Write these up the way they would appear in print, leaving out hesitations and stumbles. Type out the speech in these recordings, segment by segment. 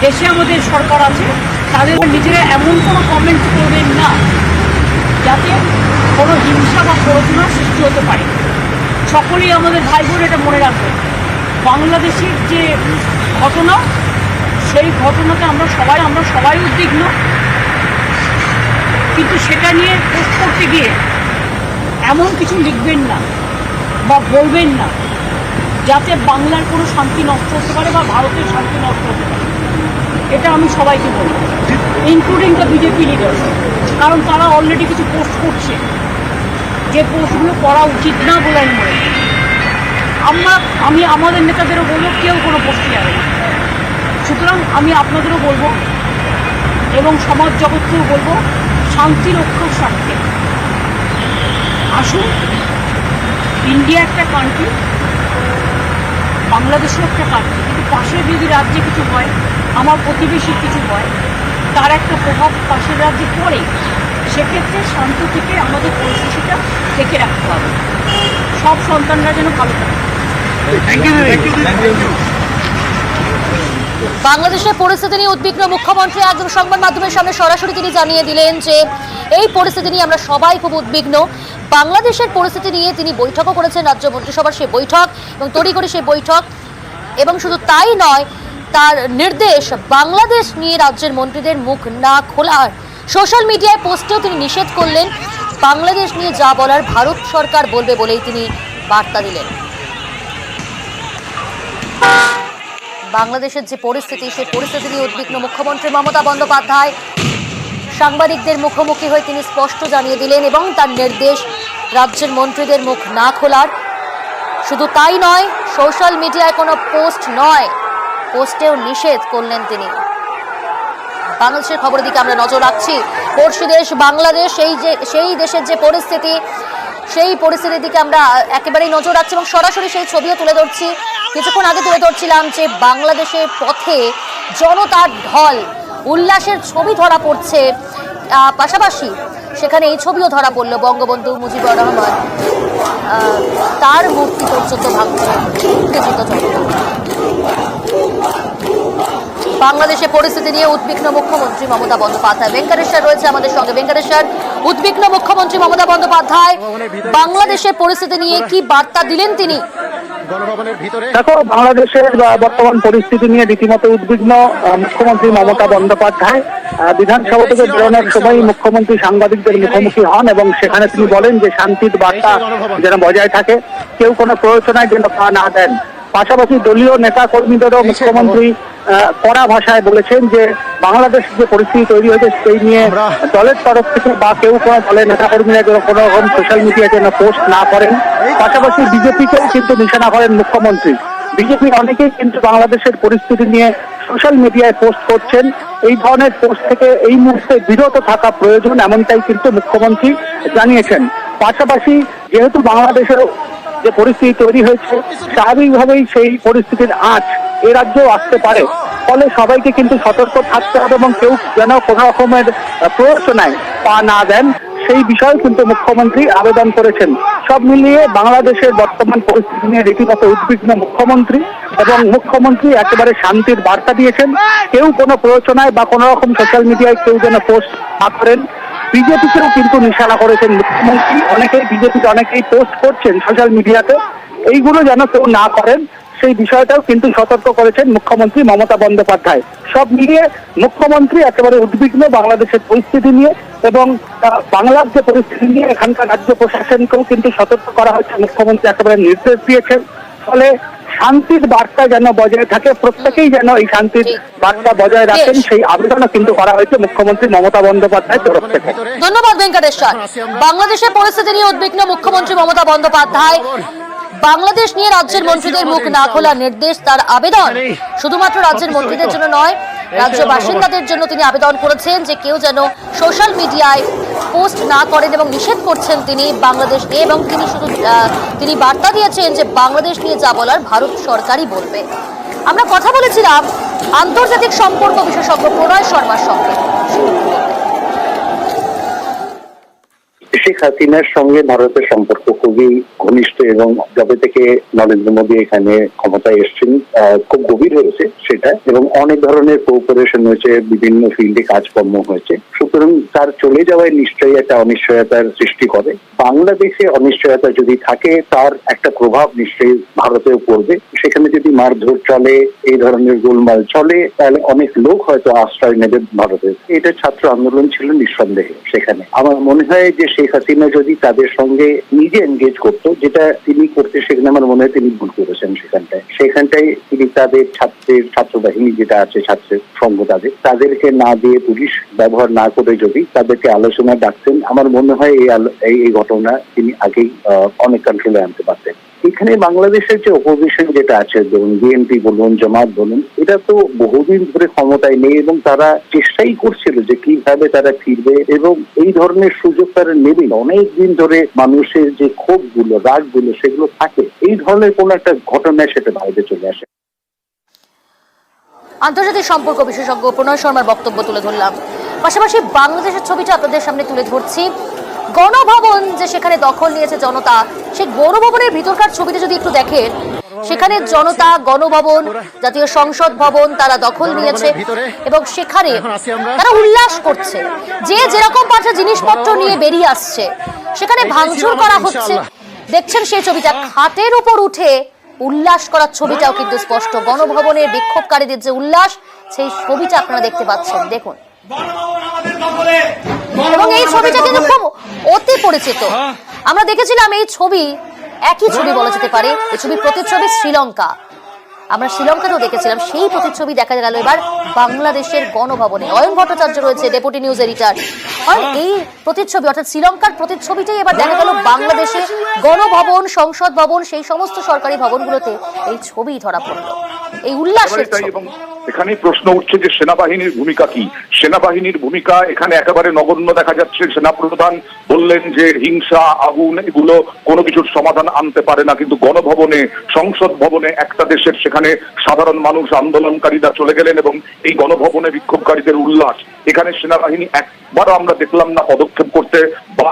দেশে আমাদের সরকার আছে, তাদের নিজেরা এমন কোনো কমেন্ট করবেন না যাতে কোনো হিংসা বা প্ররোচনার সৃষ্টি হতে পারে। সকলেই আমাদের ভাই বোন এটা মনে রাখবেন। বাংলাদেশের যে ঘটনা, সেই ঘটনাতে আমরা সবাই উদ্বিগ্ন, কিন্তু সেটা নিয়ে পোস্ট করতে গিয়ে এমন কিছু লিখবেন না বা বলবেন না যাতে বাংলার কোনো শান্তি নষ্ট হতে পারে বা ভারতের শান্তি নষ্ট হতে পারে। এটা আমি সবাইকে বলব, ইনক্লুডিং দ্য বিজেপি লিডার্স, কারণ তারা অলরেডি কিছু পোস্ট করছে যে পোস্টগুলো করা উচিত না বলে আমি মনে করি। আমি আমাদের নেতাদেরও বলবো কেউ কোনো পোস্টে যাবে না। সুতরাং আমি আপনাদেরও বলবো এবং সমাজ জগৎকেও বলবো, শান্তি রক্ষার স্বার্থে আসুন। ইন্ডিয়া একটা কান্ট্রি, বাংলাদেশও একটা কান্ট্রি, কিন্তু পাশের যদি রাজ্যে কিছু হয়, আমার প্রতিবেশীর কিছু হয়, তার একটা প্রভাব পাশের রাজ্যে পড়ে। সেক্ষেত্রে শান্ত থেকে আমাদের পরিস্থিতিটা দেখে রাখতে হবে, সব সন্তানরা যেন ভালো থাকে। বাংলাদেশের পরিস্থিতি নিয়ে উদ্বিগ্ন মুখ্যমন্ত্রী একদম সংবাদ মাধ্যমের সামনে সরাসরি তিনি জানিয়ে দিলেন যে এই পরিস্থিতি নিয়ে আমরা সবাই খুব উদ্বিগ্ন। বাংলাদেশের পরিস্থিতি নিয়ে তিনি বৈঠকও করেছেন, রাজ্য মন্ত্রিসভার সেই বৈঠক এবং তড়িঘড়ি সেই বৈঠক, এবং শুধু তাই নয়, তার নির্দেশ বাংলাদেশ নিয়ে রাজ্যের মন্ত্রীদের মুখ না খোলার। সোশ্যাল মিডিয়ায় পোস্টেও তিনি নিষেধ করলেন। বাংলাদেশ নিয়ে যা বলার ভারত সরকার বলবে বলেই তিনি বার্তা দিলেন। বাংলাদেশের যে পরিস্থিতি, সেই পরিস্থিতি নিয়ে উদ্বিগ্ন মুখ্যমন্ত্রী মমতা বন্দ্যোপাধ্যায় সাংবাদিকদের মুখোমুখি হয়ে তিনি স্পষ্ট জানিয়ে দিলেন এবং তার নির্দেশ রাজ্যের মন্ত্রীদের মুখ না খোলার। শুধু তাই নয়, সোশ্যাল মিডিয়ায় কোনো পোস্ট নয়, পোস্টেও নিষেধ করলেন তিনি। বাংলাদেশের খবরের দিকে আমরা নজর রাখছি। পড়শি দেশ বাংলাদেশ, সেই দেশের যে পরিস্থিতি, সেই পরিস্থিতির দিকে আমরা একেবারেই নজর রাখছি এবং সরাসরি সেই ছবিও তুলে ধরছি। কিছুক্ষণ আগে তুলে ধরছিলাম যে বাংলাদেশের পথে জনতার ঢল, উল্লাসের ছবি ধরা পড়ছে, পাশাপাশি সেখানে এই ছবিও ধরা পড়ল বঙ্গবন্ধু মুজিবুর রহমান, তার মূর্তি পর্যন্ত ভাঙছে উত্তেজিত জনতা। বাংলাদেশের পরিস্থিতি নিয়ে উদ্বিগ্ন মুখ্যমন্ত্রী মমতা বন্দ্যোপাধ্যায়। ভেঙ্কটেশ্বর রয়েছে আমাদের সঙ্গে। ভেঙ্কটেশ্বর, উদ্বিগ্ন মুখ্যমন্ত্রী মমতা বন্দ্যোপাধ্যায় বাংলাদেশের পরিস্থিতি নিয়ে কি বার্তা দিলেন তিনি? দেখো, বাংলাদেশের বর্তমান পরিস্থিতি নিয়ে রীতিমতো উদ্বিগ্ন মুখ্যমন্ত্রী মমতা বন্দ্যোপাধ্যায়। বিধানসভা থেকে বেরোনোর সময় মুখ্যমন্ত্রী সাংবাদিকদের মুখোমুখি হন এবং সেখানে তিনি বলেন যে শান্তির বার্তা যেন বজায় থাকে, কেউ কোনো প্ররোচনায় যেন পা না দেন। পাশাপাশি দলীয় নেতা কর্মীদেরও মুখ্যমন্ত্রী কড়া ভাষায় বলেছেন যে বাংলাদেশ যে পরিস্থিতি তৈরি হয়েছে সেই নিয়ে দলের তরফ থেকে বা কেউ কোনো দলের নেতা কর্মীরা যেন কোনো রকম সোশ্যাল মিডিয়ায় যেন পোস্ট না করেন। পাশাপাশি বিজেপিকেও কিন্তু নিশানা করেন মুখ্যমন্ত্রী। বিজেপির অনেকেই কিন্তু বাংলাদেশের পরিস্থিতি নিয়ে সোশ্যাল মিডিয়ায় পোস্ট করছেন। এই ধরনের পোস্ট থেকে এই মুহূর্তে বিরত থাকা প্রয়োজন, এমনটাই কিন্তু মুখ্যমন্ত্রী জানিয়েছেন। পাশাপাশি যেহেতু বাংলাদেশের যে পরিস্থিতি তৈরি হয়েছে, স্বাভাবিকভাবেই সেই পরিস্থিতির আঁচ এ রাজ্যেও আসতে পারে। ফলে সবাইকে কিন্তু সতর্ক থাকতে হবে এবং কেউ যেন কোনো রকমের প্ররোচনায় পা না দেন, সেই বিষয়ে কিন্তু মুখ্যমন্ত্রী আবেদন করেছেন। সব মিলিয়ে বাংলাদেশের বর্তমান পরিস্থিতি নিয়ে রীতিমতো উদ্বিগ্ন মুখ্যমন্ত্রী এবং মুখ্যমন্ত্রী একেবারে শান্তির বার্তা দিয়েছেন। কেউ কোনো প্ররোচনায় বা কোনো রকম সোশ্যাল মিডিয়ায় কেউ যেন পোস্ট না করেন। বিজেপিকেও কিন্তু নিশানা করেছেন মুখ্যমন্ত্রী। অনেকেই পোস্ট করছেন সোশ্যাল মিডিয়াতে, এইগুলো যেন কেউ না করেন, সেই বিষয়টাও কিন্তু সতর্ক করেছেন মুখ্যমন্ত্রী মমতা বন্দ্যোপাধ্যায়। সব মিলিয়ে মুখ্যমন্ত্রী একেবারে উদ্বিগ্ন বাংলাদেশের পরিস্থিতি নিয়ে এবং বাংলার যে পরিস্থিতি নিয়ে এখানকার রাজ্য প্রশাসনকেও কিন্তু সতর্ক করা হয়েছে। মুখ্যমন্ত্রী একেবারে নির্দেশ দিয়েছেন। ফলে শান্তির বার্তা যেন বজায় থাকে, প্রত্যেকেই যেন এই শান্তির বার্তা বজায় রাখেন, সেই আবেদনও কিন্তু করা হয়েছে মুখ্যমন্ত্রী মমতা বন্দ্যোপাধ্যায়ের তরফ থেকে। ধন্যবাদ ভেঙ্কটেশ্বর। বাংলাদেশের পরিস্থিতি নিয়ে উদ্বিগ্ন মুখ্যমন্ত্রী মমতা বন্দ্যোপাধ্যায়। বাংলাদেশ নিয়ে রাজ্যের মন্ত্রীদের মুখ না খোলার নির্দেশ, তার আবেদন শুধুমাত্র রাজ্যের মন্ত্রীদের জন্য নয়, রাজ্য বাসিন্দাদের জন্য তিনি আবেদন করেছেন যে কেউ যেন সোশ্যাল মিডিয়ায় পোস্ট না করেন এবং নিষেধ করছেন তিনি বাংলাদেশ নিয়ে। এবং তিনি বার্তা দিয়েছেন যে বাংলাদেশ নিয়ে যা বলার ভারত সরকারই বলবে। আমরা কথা বলেছিলাম আন্তর্জাতিক সম্পর্ক বিশেষজ্ঞ প্রণয় শর্মার সঙ্গে। শেখ হাসিনার সঙ্গে ভারতের সম্পর্ক খুবই ঘনিষ্ঠ এবং যবে থেকে নরেন্দ্র মোদী এখানে ক্ষমতায় এসেছেন খুব গভীর হয়েছে সেটা, এবং অনেক ধরনের কোঅপারেশন হয়েছে, বিভিন্ন ফিল্ডে কাজকর্ম হয়েছে। সুতরাং তার চলে যাওয়ায় নিশ্চয়ই একটা অনিশ্চয়তার সৃষ্টি করে। বাংলাদেশে অনিশ্চয়তা যদি থাকে তার একটা প্রভাব নিশ্চয়ই ভারতেও পড়বে। সেখানে যদি মারধর চলে, এই ধরনের গোলমাল চলে, তাহলে অনেক লোক হয়তো আশ্রয় নেবে ভারতের। এটা ছাত্র আন্দোলন ছিল নিঃসন্দেহে সেখানে। আমার মনে হয় যে শেখ হাসিনা যদি তাদের সঙ্গে নিজে এনগেজ করতো, যেটা তিনি করতে সেখানে আমার মনে হয় তিনি ভুল করেছেন। সেখানটায় তিনি তাদের ছাত্র বাহিনী যেটা আছে, ছাত্রের সঙ্গ তাদেরকে না দিয়ে, পুলিশ ব্যবহার না করে যদি তাদেরকে আলোচনা ডাকতেন, আমার মনে হয় এই ঘটনা তিনি আগেই অনেক কন্ট্রোলে আনতে পারতেন। এখানে বাংলাদেশের যে অপোজিশন যেটা আছে, ধরুন বিএনপি বলুন, জামাত বলুন, এটা তো বহুদিন ধরে ক্ষমতায় নেই এবং তারা চেষ্টাই করছিল যে কিভাবে তারা ফিরবে, এবং এই ধরনের সুযোগ তারা নেবে। অনেক দিন ধরে মানুষের যে ক্ষোভগুলো, রাগগুলো সেগুলো থাকে, এই ধরনের কোন একটা ঘটনায় সেটা বাইরে চলে আসে। আন্তর্জাতিক সম্পর্ক বিশেষজ্ঞ প্রণয় শর্মার বক্তব্য তুলে ধরলাম। পাশাপাশি বাংলাদেশের ছবিটা আপনাদের সামনে তুলে ধরছি। গণভবন যে সেখানে দখল নিয়েছে জনতা, সেই গণভবনের ভিতরকার ছবিটা যদি একটু দেখেন, সেখানে জনতা গণভবন, জাতীয় সংসদ ভবন তারা দখল নিয়েছে এবং সেখানে তারা উল্লাস করছে। যে যেরকম পারছে জিনিসপত্র নিয়ে বেরিয়ে আসছে, সেখানে ভাঙচুর করা হচ্ছে। দেখছেন সেই ছবিটা, খাটের উপর উঠে উল্লাস করার ছবিটাও কিন্তু স্পষ্ট। গণভবনের বিক্ষোভকারীদের যে উল্লাস, সেই ছবিটা আপনারা দেখতে পাচ্ছেন, দেখুন। এবং এই ছবিটা কিন্তু খুব অতি পরিচিত। আমরা দেখেছিলাম এই ছবি, একই ছবি বলা যেতে পারে। এই ছবির প্রতিচ্ছবি শ্রীলঙ্কা, আমরা শ্রীলঙ্কাতেও দেখেছিলাম। সেই প্রতিচ্ছবি দেখা গেল এবার বাংলাদেশের গণভবনে। অয়ন ভট্টাচার্য রয়েছে, ডেপুটি নিউজ এডিটর। আর এই প্রতিচ্ছবি অর্থাৎ শ্রীলঙ্কার প্রতিচ্ছবিটাই এবার দেখা গেল বাংলাদেশে গণভবন, সংসদ ভবন, সেই সমস্ত সরকারি ভবনগুলোতে এই ছবি ধরা পড়লো, এই উল্লাসের ছবি। এখানে প্রশ্ন উঠছে যে সেনাবাহিনীর ভূমিকা কি? সেনাবাহিনীর ভূমিকা এখানে একেবারে নগণ্য দেখা যাচ্ছে। সেনাপ্রধান বললেন যে হিংসা, আগুন এগুলো কোনো কিছুর সমাধান আনতে পারে না, কিন্তু গণভবনে, সংসদ ভবনে একটা দেশের, সেখানে সাধারণ মানুষ, আন্দোলনকারীরা চলে গেলেন এবং এই গণভবনে বিক্ষোভকারীদের উল্লাস। এখানে সেনাবাহিনী একবারও আমরা দেখলাম না পদক্ষেপ করতে, বা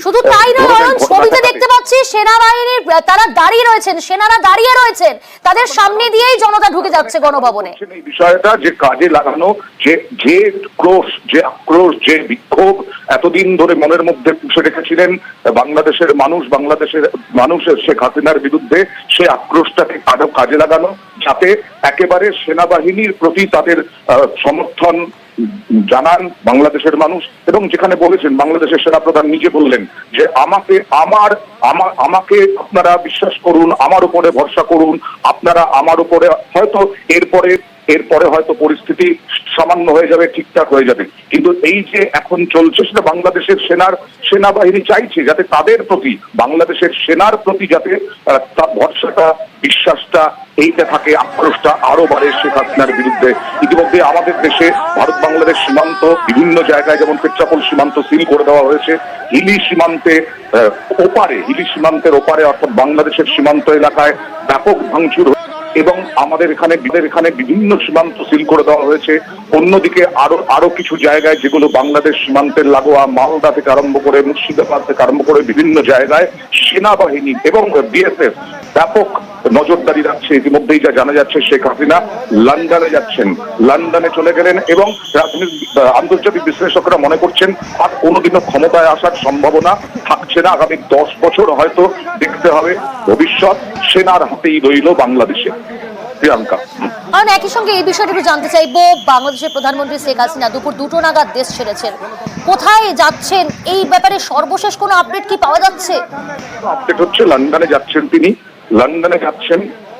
শুধু তাই নয়, ছবিতে দেখতে পাচ্ছি সেনাবাহিনীর তারা দাঁড়িয়ে রয়েছেন, সেনারা দাঁড়িয়ে রয়েছেন, তাদের সামনে দিয়েই জনতা ঢুকে যাচ্ছে গণভবনে। এই বিষয়টা যে কাজে লাগানো, যে ক্রোশ, যে আক্রোশ, যে বিক্ষোভ এতদিন ধরে মনের মধ্যে পুষে রেখেছিলেন বাংলাদেশের মানুষের শেখ হাসিনার বিরুদ্ধে, সে আক্রোশটাকে আরো কাজে লাগানো, যাতে একেবারে সেনাবাহিনীর প্রতি তাদের সমর্থন জানান বাংলাদেশের মানুষ। এবং যেখানে বলেছেন, বাংলাদেশের সেনাপ্রধান নিজে বললেন যে আমাকে আপনারা বিশ্বাস করুন, আমার উপরে ভরসা করুন, আপনারা আমার উপরে, হয়তো এরপরে হয়তো পরিস্থিতি সামান্য হয়ে যাবে, ঠিকঠাক হয়ে যাবে, কিন্তু এই যে এখন চলছে সেটা বাংলাদেশের সেনাবাহিনী চাইছে যাতে তাদের প্রতি, বাংলাদেশের সেনার প্রতি যাতে তার ভরসাটা, বিশ্বাসটা এইটা থাকে, আক্রোশটা আরো বাড়ে শেখ হাসিনার বিরুদ্ধে। ইতিমধ্যে আমাদের দেশে ভারত বাংলাদেশ সীমান্ত বিভিন্ন জায়গায়, যেমন পেট্রাপোল সীমান্ত সিল করে দেওয়া হয়েছে। হিলি সীমান্তের ওপারে অর্থাৎ বাংলাদেশের সীমান্ত এলাকায় ব্যাপক ভাঙচুর, এবং আমাদের এখানে বিভিন্ন সীমান্ত সিল করে দেওয়া হয়েছে। অন্যদিকে আরো কিছু জায়গায়, যেগুলো বাংলাদেশ সীমান্তের লাগোয়া, মালদা থেকে আরম্ভ করে, মুর্শিদাবাদ থেকে আরম্ভ করে বিভিন্ন জায়গায় সেনাবাহিনী এবং বিএসএফ ব্যাপক নজরদারি রাখছে। ইতিমধ্যেই যা জানা যাচ্ছে, শেখ হাসিনা লন্ডনে যাচ্ছেন, লন্ডনে চলে গেলেন, এবং আন্তর্জাতিক বিশ্লেষকরা মনে করছেন আর কোনোদিনও ক্ষমতায় আসার সম্ভাবনা থাকছে না। আগামী 10 বছর হয়তো দেখতে হবে ভবিষ্যৎ সেনার হাতেই রইল বাংলাদেশে। প্রিয়াঙ্কা, একই সঙ্গে এই বিষয়টা একটু জানতে চাইবো, বাংলাদেশের প্রধানমন্ত্রী শেখ হাসিনা দুপুর 2টো নাগাদ দেশ ছেড়েছেন, কোথায় যাচ্ছেন এই ব্যাপারে সর্বশেষ কোনো আপডেট কি পাওয়া যাচ্ছে? আপডেট হচ্ছে লন্ডনে যাচ্ছেন তিনি, লন্ডনে যাচ্ছেন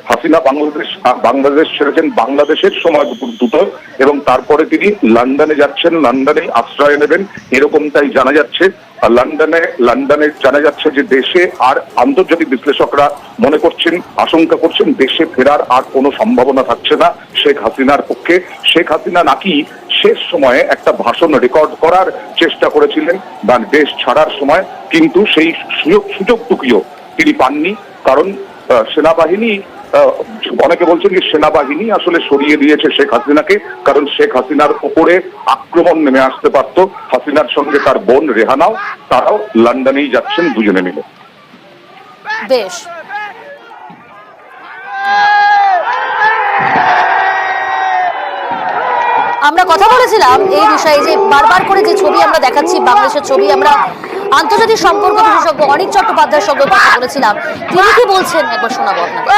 হাসিনা। বাংলাদেশ ছেড়েছেন বাংলাদেশের সময় দুপুর 2টো, এবং তারপরে তিনি লন্ডনে যাচ্ছেন, লন্ডনে আশ্রয় নেবেন এরকমটাই জানা যাচ্ছে। লন্ডনে জানা যাচ্ছে যে দেশে আর, আন্তর্জাতিক বিশ্লেষকরা মনে করছেন, আশঙ্কা করছেন, দেশে ফেরার আর কোনো সম্ভাবনা থাকছে না শেখ হাসিনার পক্ষে। শেখ হাসিনা নাকি শেষ সময়ে একটা ভাষণ রেকর্ড করার চেষ্টা করেছিলেন বা দেশ ছাড়ার সময়, কিন্তু সেই সুযোগটুকুও তিনি পাননি। কারণ সেনাবাহিনী, অনেকে বলছেন যে সেনাবাহিনী আসলে সরিয়ে দিয়েছে শেখ হাসিনাকে, কারণ শেখ হাসিনার উপরে আক্রমণ নেমে আসতে পারত। হাসিনার সঙ্গে তার বোন রেহানাও, তারাও লন্ডনেই যাচ্ছেন দুজনে মিলে। বেশ, আমরা কথা বলেছিলাম এই বিষয়ে যে বারবার করে যে ছবি আমরা দেখাচ্ছি, বাংলাদেশের ছবি, আমরা আন্তর্জাতিক সম্পর্ক বিশেষজ্ঞ অনিক চট্টোপাধ্যায়ের সঙ্গে কথা বলেছিলাম। তিনি কি বলছেন একবার শোনাবো আপনাদের।